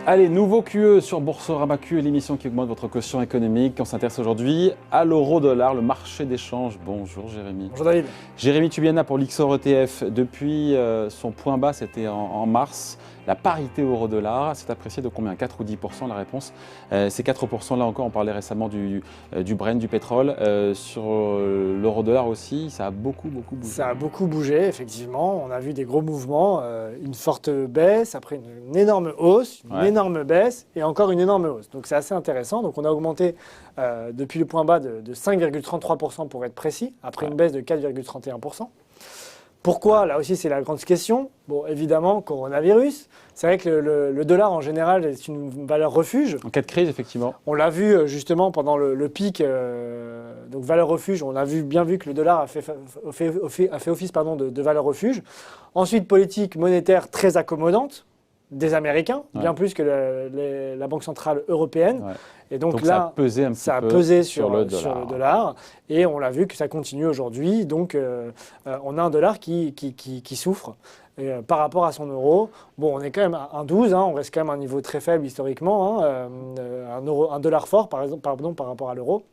Allez, nouveau QE sur Boursorama QE, l'émission qui augmente votre quotient économique. On s'intéresse aujourd'hui à l'euro-dollar, le marché d'échange. Bonjour Jérémy. Bonjour David. Jérémy Tubiana pour l'XOR ETF. Depuis son point bas, c'était en mars. La parité euro-dollar s'est appréciée de combien? 4 ou 10%? La réponse, c'est 4%. Là encore, on parlait récemment du Brent, du pétrole. Sur l'euro-dollar aussi, ça a beaucoup bougé. Ça a beaucoup bougé, effectivement. On a vu des gros mouvements, une forte baisse, après une énorme hausse, une énorme baisse et encore une énorme hausse. Donc c'est assez intéressant. Donc on a augmenté depuis le point bas de 5,33% pour être précis, après une baisse de 4,31%. Pourquoi? Là aussi, c'est la grande question. Bon, évidemment, coronavirus. C'est vrai que le dollar, en général, est une valeur refuge. En cas de crise, effectivement. On l'a vu justement pendant le pic, donc valeur refuge. On a bien vu que le dollar a fait office de valeur refuge. Ensuite, politique monétaire très accommodante des Américains, bien plus que la Banque centrale européenne. Ouais. Et donc là, ça a pesé un petit peu sur le dollar. Et on l'a vu que ça continue aujourd'hui. Donc, on a un dollar qui souffre par rapport à son euro. Bon, on est quand même à 1,12. On reste quand même à un niveau très faible historiquement. Un dollar fort, par rapport à l'euro.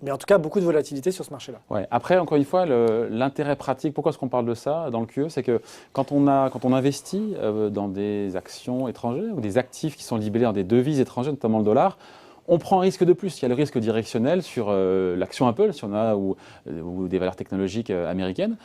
Mais en tout cas, beaucoup de volatilité sur ce marché-là. Ouais. Après, encore une fois, l'intérêt pratique, pourquoi est-ce qu'on parle de ça dans le QE? C'est que quand on investit dans des actions étrangères ou des actifs qui sont libellés dans des devises étrangères, notamment le dollar, on prend un risque de plus. Il y a le risque directionnel sur l'action Apple, si on a, ou des valeurs technologiques américaines.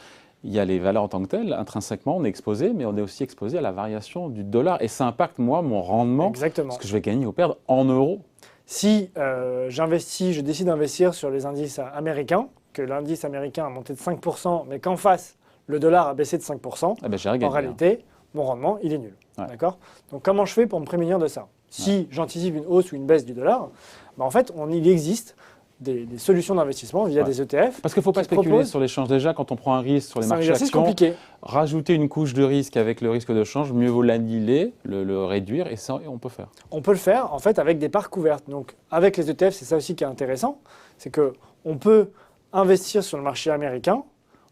Il y a les valeurs en tant que telles. Intrinsèquement, on est exposé, mais on est aussi exposé à la variation du dollar. Et ça impacte, moi, mon rendement, ce que je vais gagner ou perdre en euros. Si je décide d'investir sur les indices américains, que l'indice américain a monté de 5%, mais qu'en face, le dollar a baissé de 5%, en réalité, mon rendement, il est nul. Ouais. D'accord ? Donc, comment je fais pour me prémunir de ça? Si j'anticipe une hausse ou une baisse du dollar, en fait, il existe des solutions d'investissement via des ETF. Parce qu'il ne faut pas spéculer sur l'échange déjà. Quand on prend un risque sur les marchés actions, compliqué. Rajouter une couche de risque avec le risque de change, mieux vaut l'annihiler, le réduire, et ça, on peut faire. On peut le faire, en fait, avec des parts couvertes. Donc, avec les ETF, c'est ça aussi qui est intéressant, c'est qu'on peut investir sur le marché américain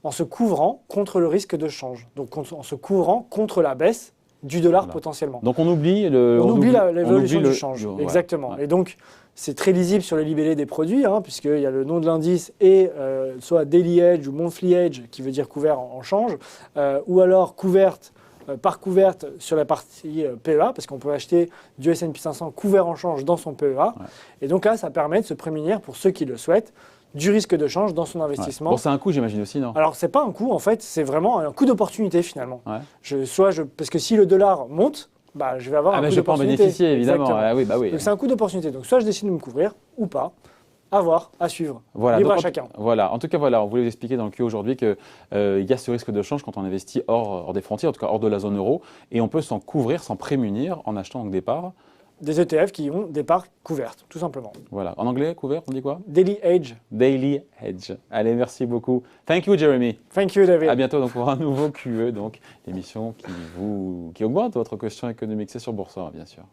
en se couvrant contre le risque de change. Donc, en se couvrant contre la baisse du dollar potentiellement. Donc, on oublie l'évolution du change. Exactement. Ouais. Et donc, c'est très lisible sur les libellés des produits, puisqu'il y a le nom de l'indice et soit Daily Hedge ou Monthly Hedge, qui veut dire couvert en change, ou alors part couverte sur la partie PEA, parce qu'on peut acheter du S&P 500 couvert en change dans son PEA. Ouais. Et donc là, ça permet de se prémunir, pour ceux qui le souhaitent, du risque de change dans son investissement. Bon, c'est un coût, j'imagine aussi, non? Alors, c'est pas un coût, en fait, c'est vraiment un coût d'opportunité, finalement. Ouais. Parce que si le dollar monte, je vais avoir un coût d'opportunité. Je vais pas en bénéficier, évidemment. Oui. Donc, c'est un coût d'opportunité. Donc, soit je décide de me couvrir, ou pas. À voir, à suivre. Libre à chacun. Voilà. En tout cas, on voulait vous expliquer dans le QE aujourd'hui qu'il y a ce risque de change quand on investit hors des frontières, en tout cas hors de la zone euro, et on peut s'en couvrir, s'en prémunir en achetant donc des parts. Des ETF qui ont des parts couvertes, tout simplement. Voilà. En anglais, couvert, on dit quoi? Daily Hedge. Daily Hedge. Allez, merci beaucoup. Thank you, Jeremy. Thank you, David. À bientôt donc, pour un nouveau QE, donc l'émission qui augmente votre quotient économique. C'est sur Boursorama, bien sûr.